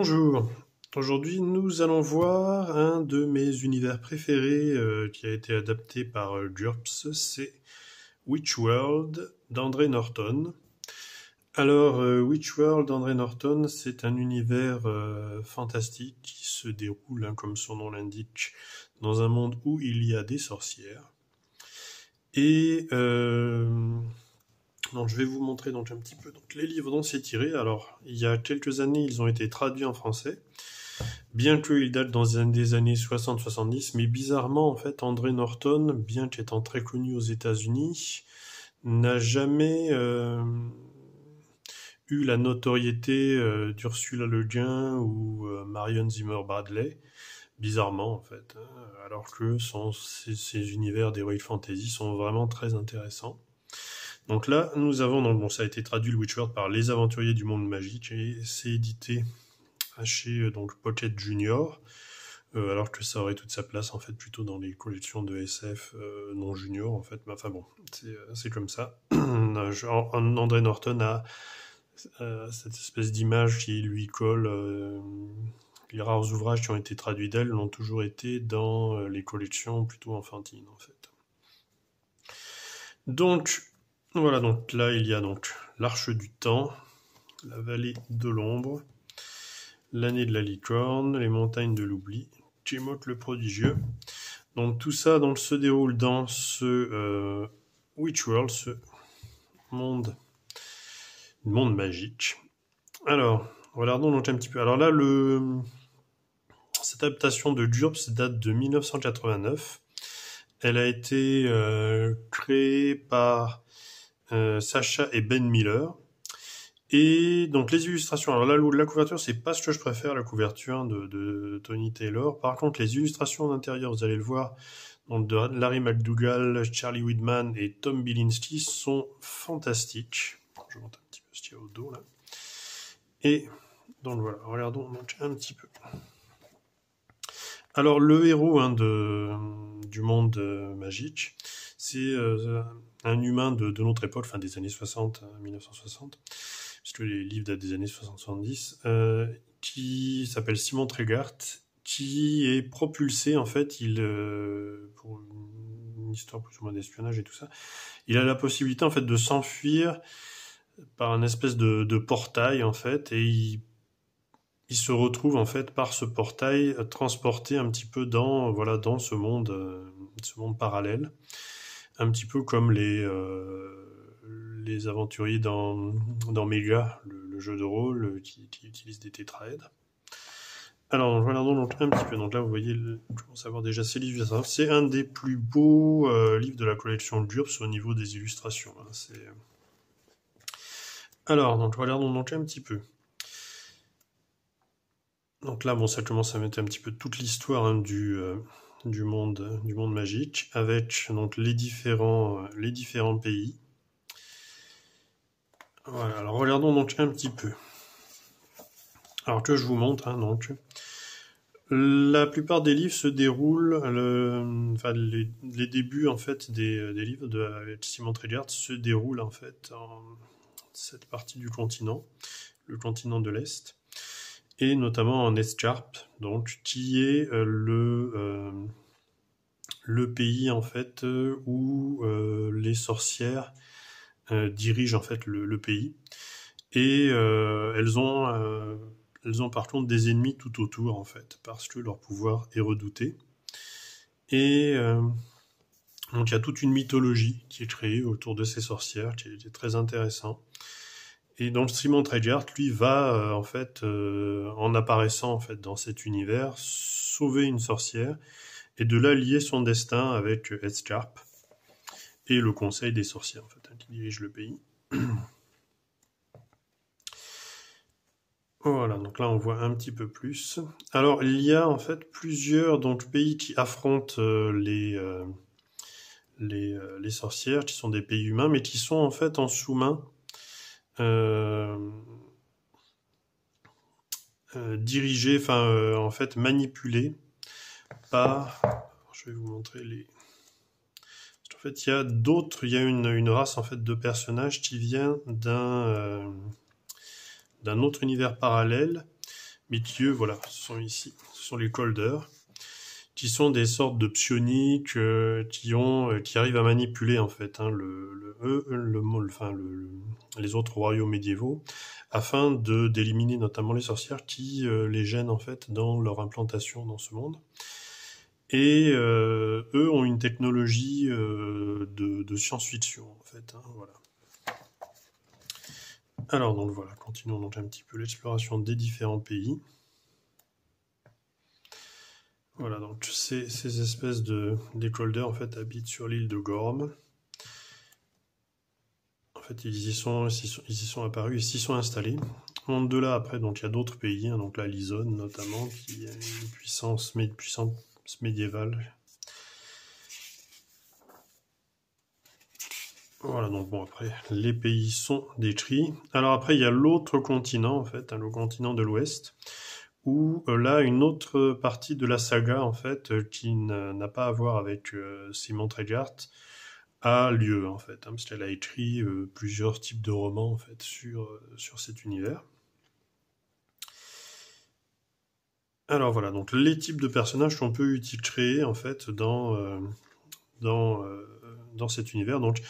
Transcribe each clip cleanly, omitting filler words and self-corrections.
Bonjour, aujourd'hui nous allons voir un de mes univers préférés qui a été adapté par GURPS, c'est Witchworld d'André Norton. Alors, Witchworld d'André Norton, c'est un univers fantastique qui se déroule, comme son nom l'indique, dans un monde où il y a des sorcières. Et donc, je vais vous montrer donc un petit peu les livres dont c'est tiré. Alors, il y a quelques années, ils ont été traduits en français, bien qu'ils datent des années 60-70, mais bizarrement, en fait, André Norton, bien qu'étant très connu aux États-Unis, n'a jamais eu la notoriété d'Ursula Le Guin ou Marion Zimmer Bradley, bizarrement en fait, alors que ces univers d'Heroic Fantasy sont vraiment très intéressants. Donc là, nous avons, ça a été traduit le Witchworld par Les Aventuriers du Monde Magique et c'est édité chez Pocket Junior, alors que ça aurait toute sa place en fait plutôt dans les collections de SF non junior en fait. Mais enfin bon, c'est comme ça. André Norton a cette espèce d'image qui lui colle. Les rares ouvrages qui ont été traduits d'elle l'ont toujours été dans les collections plutôt enfantines en fait. Donc voilà, donc là il y a donc l'Arche du Temps, la Vallée de l'Ombre, l'Année de la Licorne, les Montagnes de l'Oubli, Timoth le Prodigieux. Donc tout ça donc se déroule dans ce Witchworld, ce monde magique. Alors, regardons donc un petit peu. Alors là, cette adaptation de GURPS date de 1989. Elle a été créée par Sacha et Ben Miller. Et donc les illustrations, alors là, la couverture, c'est pas ce que je préfère, la couverture de Tony Taylor. Par contre, les illustrations d'intérieur, vous allez le voir, donc de Larry McDougall, Charlie Widman et Tom Bielinski sont fantastiques. Je monte un petit peu ce qu'il y a au dos là. Et donc voilà, regardons donc un petit peu. Alors le héros du monde magique, c'est un humain de notre époque, fin des années 60, 1960, puisque les livres datent des années 60-70, qui s'appelle Simon Tregart, qui est propulsé en fait, pour une histoire plus ou moins d'espionnage et tout ça, il a la possibilité en fait de s'enfuir par un espèce de portail en fait, et il se retrouve en fait par ce portail transporté un petit peu dans ce monde parallèle, un petit peu comme les aventuriers dans Mega, le jeu de rôle qui utilise des tétraèdres. Alors, regardons donc un petit peu. Donc là, vous voyez, je commence à voir déjà ces livres. C'est un des plus beaux livres de la collection GURPS au niveau des illustrations. Alors, donc regardons donc un petit peu. Donc là, ça commence à mettre un petit peu toute l'histoire du monde magique, avec donc les différents pays. Voilà, alors regardons donc un petit peu. Alors que je vous montre, donc. La plupart des livres se déroulent, les débuts en fait des livres avec Simon Tregart se déroulent en fait en cette partie du continent, le continent de l'Est, et notamment en Escharp, donc qui est le pays en fait où les sorcières dirigent en fait le pays, et elles ont par contre des ennemis tout autour en fait, parce que leur pouvoir est redouté. Et donc il y a toute une mythologie qui est créée autour de ces sorcières, qui est très intéressant. Et donc Simon Tregart, lui, va en fait, en apparaissant en fait dans cet univers, sauver une sorcière et de là lier son destin avec Escharp et le Conseil des sorcières en fait, qui dirige le pays. Voilà, donc là on voit un petit peu plus. Alors il y a en fait plusieurs pays qui affrontent les sorcières, qui sont des pays humains, mais qui sont en fait en sous-main, dirigés, en fait manipulés par. Je vais vous montrer les. En fait, il y a une race en fait de personnages qui vient d'un autre univers parallèle, milieu, voilà, ce sont ici, ce sont les Colders, qui sont des sortes de psioniques qui arrivent à manipuler en fait hein, les autres royaumes médiévaux afin d'éliminer notamment les sorcières qui les gênent en fait dans leur implantation dans ce monde. Et eux ont une technologie de science-fiction en fait. Hein, voilà. Alors donc voilà, continuons donc un petit peu l'exploration des différents pays. Voilà, donc ces espèces des Colders en fait habitent sur l'île de Gorm. En fait, ils y sont apparus et s'y sont installés. De là après, donc il y a d'autres pays, hein, donc la Lisonne notamment, qui est une puissance médiévale. Voilà, donc bon après, les pays sont détruits. Alors après, il y a l'autre continent en fait, hein, le continent de l'Ouest, où là une autre partie de la saga en fait qui n'a pas à voir avec Simon Trégart a lieu en fait, hein, parce qu'elle a écrit plusieurs types de romans en fait sur cet univers. Alors voilà, donc les types de personnages qu'on peut créer en fait dans cet univers. Donc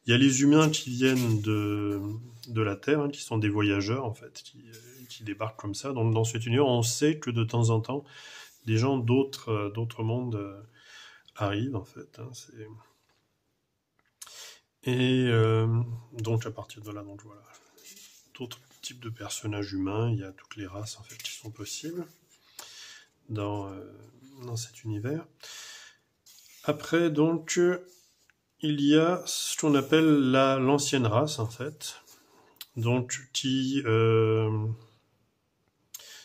il y a les humains qui viennent de la Terre, hein, qui sont des voyageurs en fait, qui débarquent comme ça. Donc dans cet univers, on sait que de temps en temps, des gens d'autres mondes arrivent en fait. Hein, et donc à partir de là, donc voilà, d'autres types de personnages humains, il y a toutes les races en fait qui sont possibles dans cet univers. Après donc il y a ce qu'on appelle l'ancienne race en fait, donc qui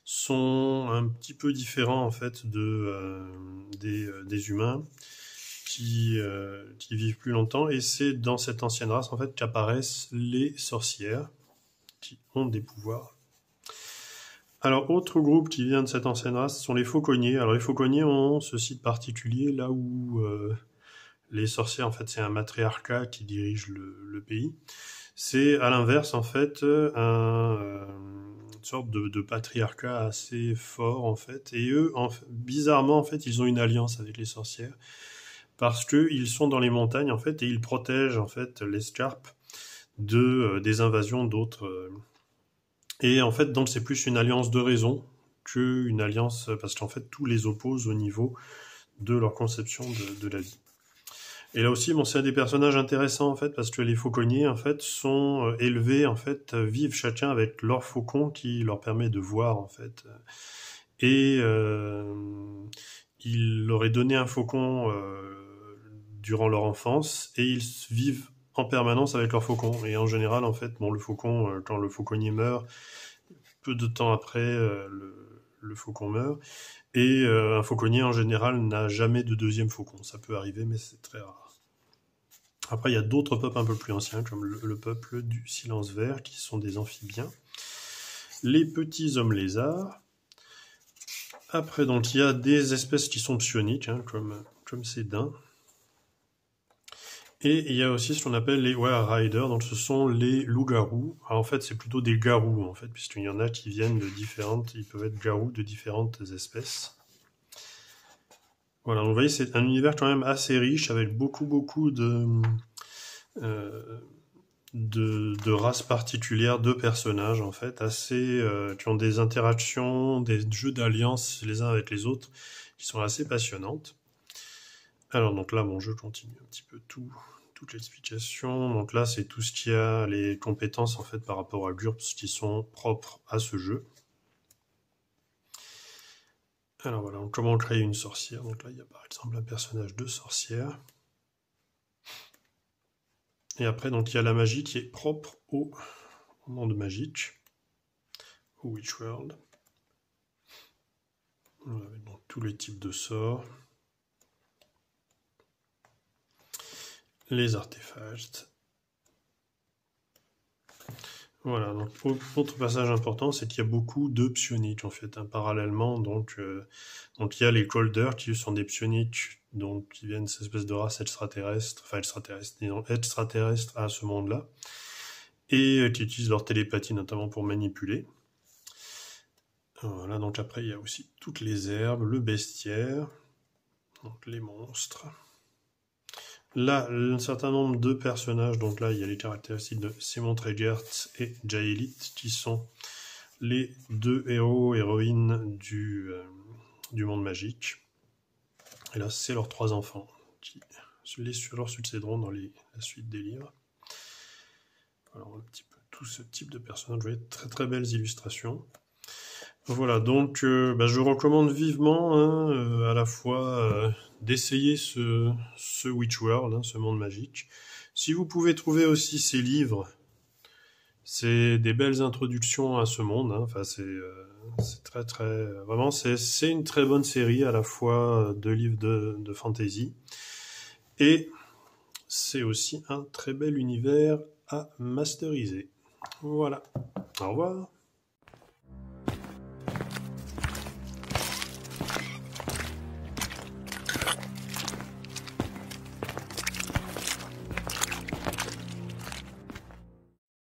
sont un petit peu différents en fait des humains qui vivent plus longtemps, et c'est dans cette ancienne race en fait qu'apparaissent les sorcières qui ont des pouvoirs. Alors autre groupe qui vient de cette ancienne race sont les fauconniers. Alors les fauconniers ont ce site particulier là où les sorcières en fait c'est un matriarcat qui dirige le pays. C'est à l'inverse en fait une sorte de patriarcat assez fort en fait, et eux bizarrement en fait ils ont une alliance avec les sorcières parce que ils sont dans les montagnes en fait et ils protègent en fait l'escarpe des invasions d'autres et en fait donc c'est plus une alliance de raison qu'une alliance parce qu'en fait tout les oppose au niveau de leur conception de la vie. Et là aussi, bon, c'est des personnages intéressants en fait parce que les fauconniers en fait sont élevés en fait, vivent chacun avec leur faucon qui leur permet de voir en fait. Et il leur est donné un faucon durant leur enfance et ils vivent en permanence avec leur faucon. Et en général, en fait, bon, le faucon, quand le fauconnier meurt, peu de temps après, le faucon meurt. Et un fauconnier en général n'a jamais de deuxième faucon. Ça peut arriver, mais c'est très rare. Après, il y a d'autres peuples un peu plus anciens, comme le peuple du silence vert, qui sont des amphibiens. Les petits hommes lézards. Après, donc, il y a des espèces qui sont psioniques, hein, comme ces daims. Et il y a aussi ce qu'on appelle les Were Riders, donc ce sont les loups-garous. Alors, en fait, c'est plutôt des garous, en fait, puisqu'il y en a qui viennent de différentes, ils peuvent être garous de différentes espèces. Voilà, donc vous voyez, c'est un univers quand même assez riche, avec beaucoup de races particulières, de personnages en fait, assez qui ont des interactions, des jeux d'alliance les uns avec les autres, qui sont assez passionnantes. Alors donc là, bon, je continue un petit peu toute l'explication. Donc là, c'est tout ce qui a les compétences en fait par rapport à GURPS qui sont propres à ce jeu. Alors voilà, donc, comment créer une sorcière. Donc là, il y a par exemple un personnage de sorcière. Et après, donc, il y a la magie qui est propre au monde magique, au Witch World. Voilà, donc, tous les types de sorts. Les artefacts. Voilà, donc autre passage important, c'est qu'il y a beaucoup de psioniques en fait, hein, parallèlement. Donc il y a les Colders qui sont des psioniques, donc qui viennent de cette espèce de race extraterrestre à ce monde-là, et qui utilisent leur télépathie notamment pour manipuler. Voilà, donc après il y a aussi toutes les herbes, le bestiaire, donc les monstres. Là, un certain nombre de personnages, donc là il y a les caractéristiques de Simon Trégert et Jaelit, qui sont les deux héros, héroïnes du monde magique. Et là, c'est leurs 3 enfants qui leur succéderont dans la suite des livres. Alors, un petit peu tout ce type de personnages, vous voyez, très très belles illustrations. Voilà, donc je recommande vivement à la fois d'essayer ce Witch World, ce monde magique. Si vous pouvez trouver aussi ces livres, c'est des belles introductions à ce monde. Enfin, c'est très très vraiment c'est une très bonne série à la fois de livres de fantasy et c'est aussi un très bel univers à masteriser. Voilà. Au revoir.